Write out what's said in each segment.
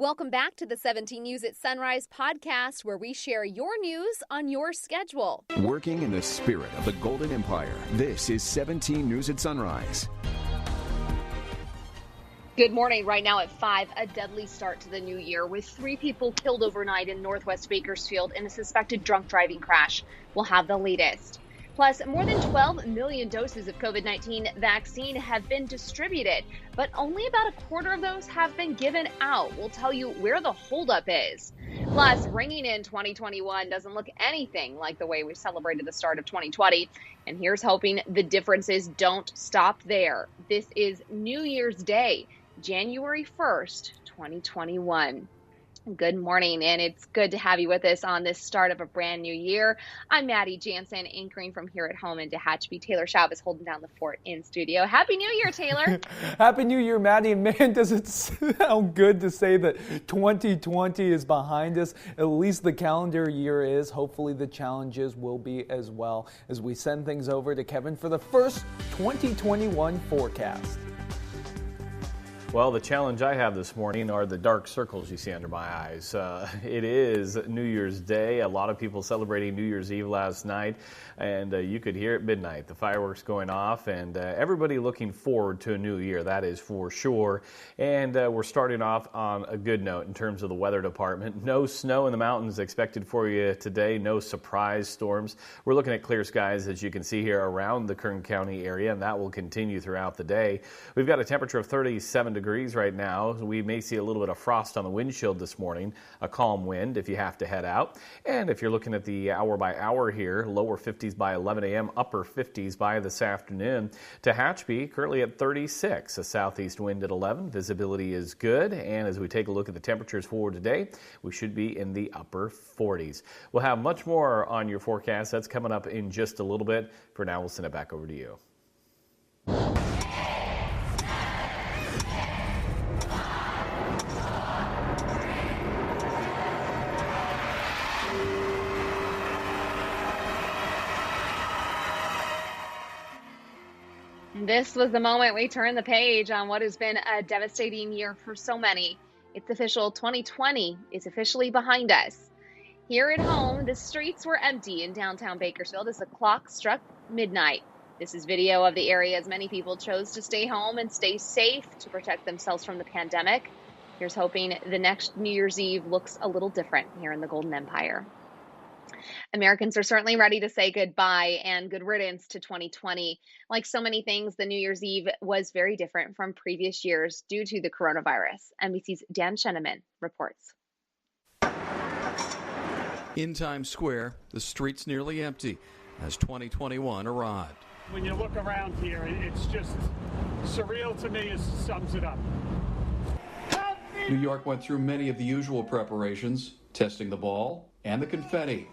Welcome back to the 17 News at Sunrise podcast, where we share your news on your schedule. Working in the spirit of the Golden Empire, this is 17 News at Sunrise. Good morning. Right now at 5, a deadly start to the new year with 3 people killed overnight in Northwest Bakersfield in a suspected drunk driving crash. We'll have the latest. Plus, more than 12 million doses of COVID-19 vaccine have been distributed, but only about a quarter of those have been given out. We'll tell you where the holdup is. Plus, ringing in 2021 doesn't look anything like the way we celebrated the start of 2020. And here's hoping the differences don't stop there. This is New Year's Day, January 1st, 2021. Good morning, and it's good to have you with us on this start of a brand new year. I'm Maddie Jansen, anchoring from here at home in Tehachapi. Taylor Schaub is holding down the fort in studio. Happy New Year, Taylor. Happy New Year, Maddie. And man, does it sound good to say that 2020 is behind us. At least the calendar year is. Hopefully the challenges will be as well, as we send things over to Kevin for the first 2021 forecast. Well, the challenge I have this morning are the dark circles you see under my eyes. It is New Year's Day. A lot of people celebrating New Year's Eve last night, and you could hear at midnight the fireworks going off, and everybody looking forward to a new year, that is for sure. And we're starting off on a good note in terms of the weather department. No snow in the mountains expected for you today, no surprise storms. We're looking at clear skies, as you can see here, around the Kern County area, and that will continue throughout the day. We've got a temperature of 37 degrees right now. We may see a little bit of frost on the windshield this morning, a calm wind if you have to head out. And if you're looking at the hour by hour here, lower 50s by 11 a.m., upper 50s by this afternoon. Tehachapi currently at 36, a southeast wind at 11. Visibility is good. And as we take a look at the temperatures for today, we should be in the upper 40s. We'll have much more on your forecast. That's coming up in just a little bit. For now, we'll send it back over to you. This was the moment we turned the page on what has been a devastating year for so many. It's official, 2020 is officially behind us. Here at home, the streets were empty in downtown Bakersfield as the clock struck midnight. This is video of the area as many people chose to stay home and stay safe to protect themselves from the pandemic. Here's hoping the next New Year's Eve looks a little different here in the Golden Empire. Americans are certainly ready to say goodbye and good riddance to 2020. Like so many things, the New Year's Eve was very different from previous years due to the coronavirus. NBC's Dan Scheneman reports. In Times Square, the streets nearly empty as 2021 arrived. When you look around here, it's just surreal to me. It sums it up. New York went through many of the usual preparations, testing the ball and the confetti.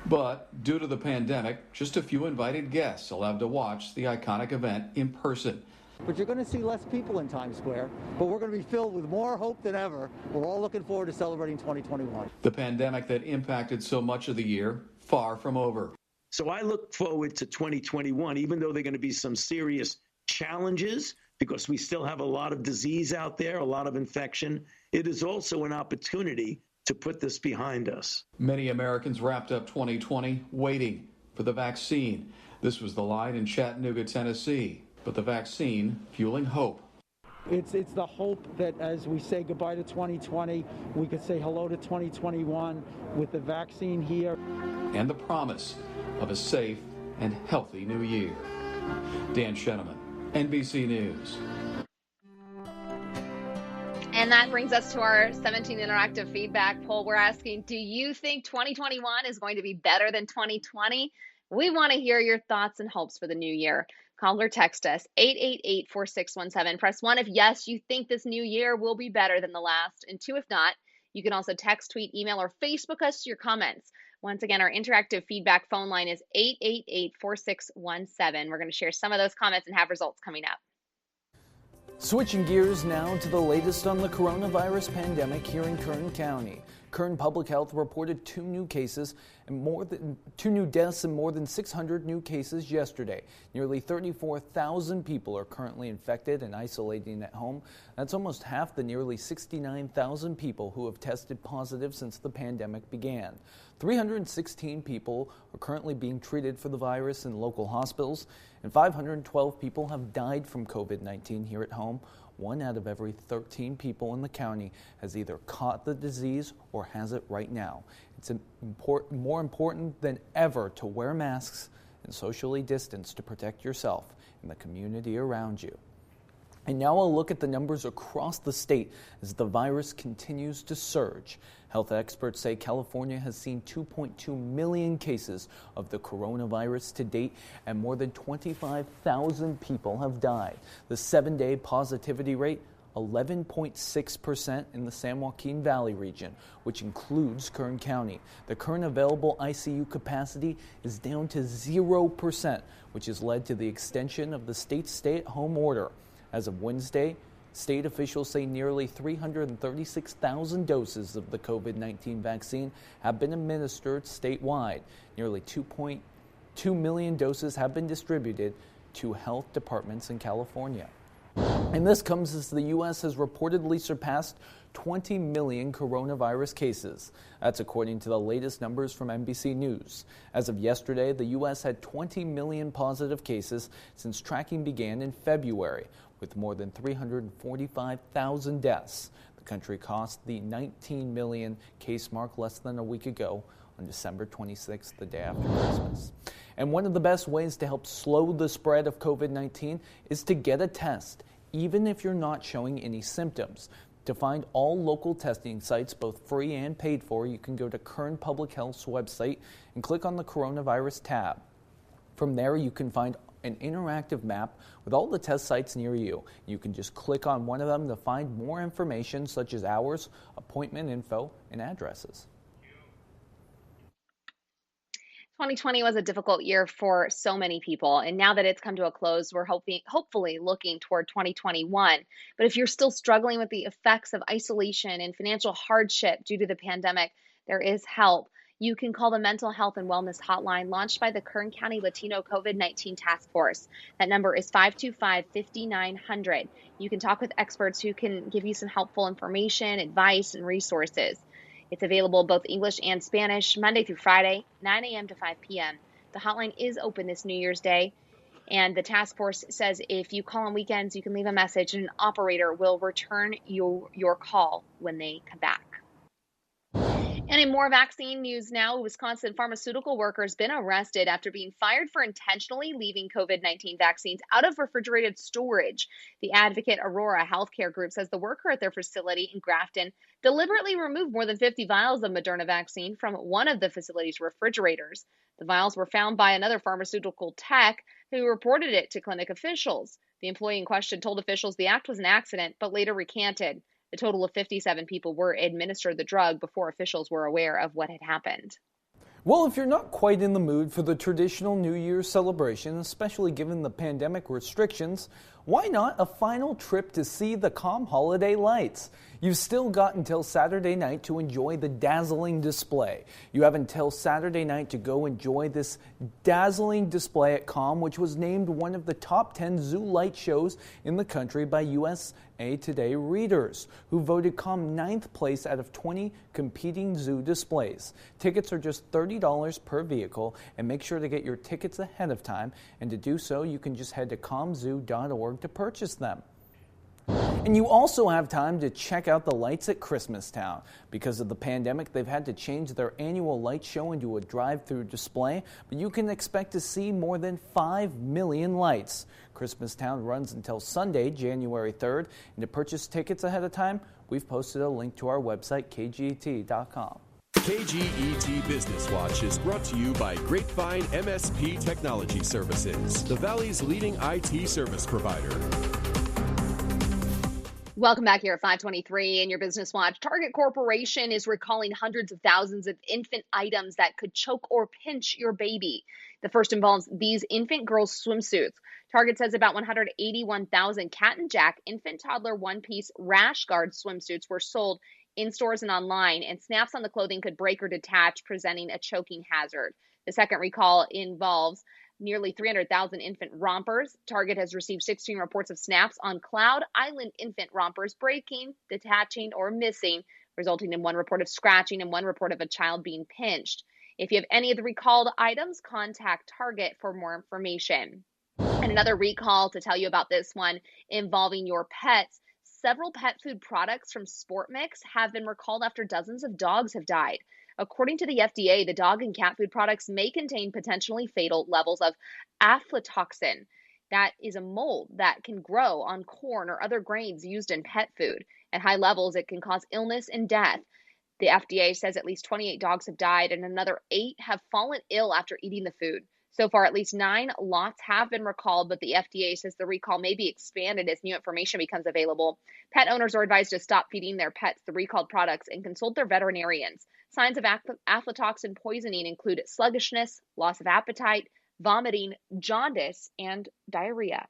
But due to the pandemic, just a few invited guests allowed to watch the iconic event in person. But you're going to see less people in Times Square, but we're going to be filled with more hope than ever. We're all looking forward to celebrating 2021. The pandemic that impacted so much of the year, far from over. So I look forward to 2021, even though there are going to be some serious challenges because we still have a lot of disease out there, a lot of infection. It is also an opportunity to put this behind us. Many Americans wrapped up 2020 waiting for the vaccine. This was the line in Chattanooga, Tennessee, but the vaccine fueling hope. It's the hope that as we say goodbye to 2020, we could say hello to 2021 with the vaccine here. And the promise of a safe and healthy new year. Dan Scheneman, NBC News. And that brings us to our 17 interactive feedback poll. We're asking, do you think 2021 is going to be better than 2020? We want to hear your thoughts and hopes for the new year. Call or text us 888-4617. Press 1 if yes, you think this new year will be better than the last. And 2 if not. You can also text, tweet, email, or Facebook us your comments. Once again, our interactive feedback phone line is 888-4617. We're going to share some of those comments and have results coming up. Switching gears now to the latest on the coronavirus pandemic here in Kern County. Kern Public Health reported 2 new cases and 2 new deaths and more than 600 new cases yesterday. Nearly 34,000 people are currently infected and isolating at home. That's almost half the nearly 69,000 people who have tested positive since the pandemic began. 316 people are currently being treated for the virus in local hospitals, and 512 people have died from COVID-19 here at home. 1 out of every 13 people in the county has either caught the disease or has it right now. It's more important than ever to wear masks and socially distance to protect yourself and the community around you. And now I'll look at the numbers across the state as the virus continues to surge. Health experts say California has seen 2.2 million cases of the coronavirus to date, and more than 25,000 people have died. The 7-day positivity rate, 11.6% in the San Joaquin Valley region, which includes Kern County. The current available ICU capacity is down to 0%, which has led to the extension of the state's stay-at-home order. As of Wednesday, state officials say nearly 336,000 doses of the COVID-19 vaccine have been administered statewide. Nearly 2.2 million doses have been distributed to health departments in California. And this comes as the U.S. has reportedly surpassed 20 million coronavirus cases. That's according to the latest numbers from NBC News. As of yesterday, the U.S. had 20 million positive cases since tracking began in February, with more than 345,000 deaths. The country crossed the 19 million case mark less than a week ago on December 26th, the day after Christmas. And one of the best ways to help slow the spread of COVID-19 is to get a test, even if you're not showing any symptoms. To find all local testing sites, both free and paid for, you can go to Kern Public Health's website and click on the coronavirus tab. From there, you can find an interactive map with all the test sites near you. You can just click on one of them to find more information such as hours, appointment info, and addresses. 2020 was a difficult year for so many people, and now that it's come to a close, we're hopefully looking toward 2021. But if you're still struggling with the effects of isolation and financial hardship due to the pandemic, there is help. You can call the Mental Health and Wellness Hotline launched by the Kern County Latino COVID-19 Task Force. That number is 525-5900. You can talk with experts who can give you some helpful information, advice, and resources. It's available both English and Spanish, Monday through Friday, 9 a.m. to 5 p.m. The hotline is open this New Year's Day, and the task force says if you call on weekends, you can leave a message, and an operator will return your call when they come back. And in more vaccine news now, a Wisconsin pharmaceutical worker has been arrested after being fired for intentionally leaving COVID-19 vaccines out of refrigerated storage. The Advocate Aurora Healthcare Group says the worker at their facility in Grafton deliberately removed more than 50 vials of Moderna vaccine from one of the facility's refrigerators. The vials were found by another pharmaceutical tech who reported it to clinic officials. The employee in question told officials the act was an accident, but later recanted. A total of 57 people were administered the drug before officials were aware of what had happened. Well, if you're not quite in the mood for the traditional New Year's celebration, especially given the pandemic restrictions, why not a final trip to see the calm holiday lights? You've still got until Saturday night to enjoy the dazzling display. You have until Saturday night to go enjoy this dazzling display at CALM, which was named one of the top 10 zoo light shows in the country by USA Today readers, who voted CALM 9th place out of 20 competing zoo displays. Tickets are just $30 per vehicle, and make sure to get your tickets ahead of time. And to do so, you can just head to calmzoo.org to purchase them. And you also have time to check out the lights at Christmastown. Because of the pandemic, they've had to change their annual light show into a drive-through display, but you can expect to see more than 5 million lights. Christmastown runs until Sunday, January 3rd, and to purchase tickets ahead of time, we've posted a link to our website, kget.com. KGET Business Watch is brought to you by Grapevine MSP Technology Services, the Valley's leading IT service provider. Welcome back here at 523 in your Business Watch. Target Corporation is recalling hundreds of thousands of infant items that could choke or pinch your baby. The first involves these infant girls' swimsuits. Target says about 181,000 Cat and Jack infant toddler one-piece rash guard swimsuits were sold in stores and online, and snaps on the clothing could break or detach, presenting a choking hazard. The second recall involves nearly 300,000 infant rompers. Target has received 16 reports of snaps on Cloud Island infant rompers breaking, detaching, or missing, resulting in one report of scratching and one report of a child being pinched. If you have any of the recalled items, contact Target for more information. And another recall to tell you about this one involving your pets. Several pet food products from Sport Mix have been recalled after dozens of dogs have died. According to the FDA, the dog and cat food products may contain potentially fatal levels of aflatoxin. That is a mold that can grow on corn or other grains used in pet food. At high levels, it can cause illness and death. The FDA says at least 28 dogs have died and another 8 have fallen ill after eating the food. So far, at least 9 lots have been recalled, but the FDA says the recall may be expanded as new information becomes available. Pet owners are advised to stop feeding their pets the recalled products and consult their veterinarians. Signs of aflatoxin poisoning include sluggishness, loss of appetite, vomiting, jaundice, and diarrhea.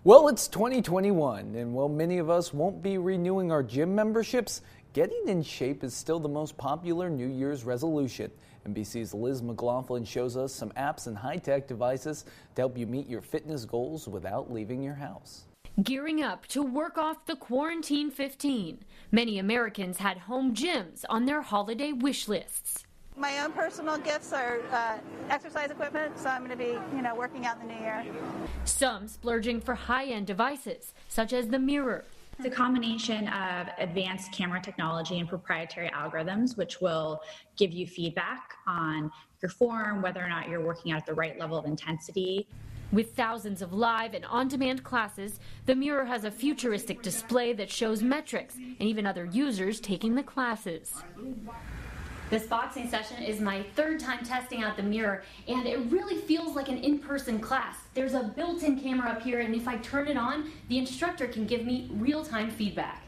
Well, it's 2021, and while many of us won't be renewing our gym memberships, getting in shape is still the most popular New Year's resolution. NBC's Liz McLaughlin shows us some apps and high-tech devices to help you meet your fitness goals without leaving your house. Gearing up to work off the quarantine 15. Many Americans had home gyms on their holiday wish lists. My own personal gifts are exercise equipment, so I'm going to be, working out in the new year. Some splurging for high-end devices, such as the mirror. It's a combination of advanced camera technology and proprietary algorithms, which will give you feedback on your form, whether or not you're working out at the right level of intensity. With thousands of live and on-demand classes, the mirror has a futuristic display that shows metrics and even other users taking the classes. This boxing session is my third time testing out the mirror, and it really feels like an in-person class. There's a built-in camera up here, and if I turn it on, the instructor can give me real-time feedback.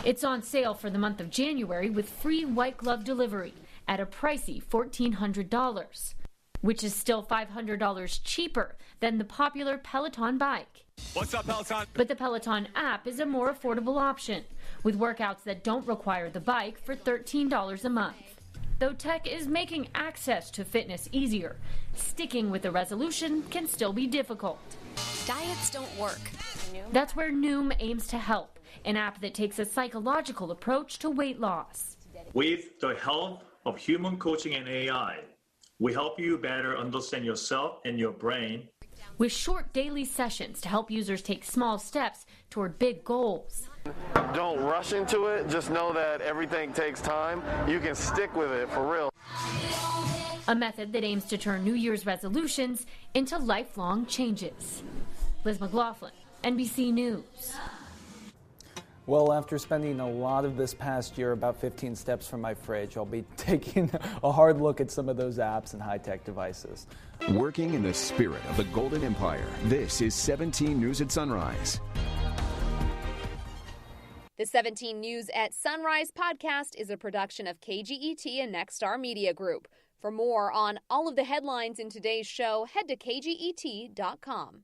It's on sale for the month of January with free white glove delivery at a pricey $1,400, which is still $500 cheaper than the popular Peloton bike. What's up, Peloton? But the Peloton app is a more affordable option, with workouts that don't require the bike for $13 a month. Though tech is making access to fitness easier, sticking with the resolution can still be difficult. Diets don't work. That's where Noom aims to help, an app that takes a psychological approach to weight loss. With the help of human coaching and AI, we help you better understand yourself and your brain. With short daily sessions to help users take small steps toward big goals. Don't rush into it. Just know that everything takes time. You can stick with it for real. A method that aims to turn New Year's resolutions into lifelong changes. Liz McLaughlin, NBC News. Well, after spending a lot of this past year about 15 steps from my fridge, I'll be taking a hard look at some of those apps and high-tech devices. Working in the spirit of the Golden Empire, this is 17 News at Sunrise. The 17 News at Sunrise podcast is a production of KGET and Nexstar Media Group. For more on all of the headlines in today's show, head to kget.com.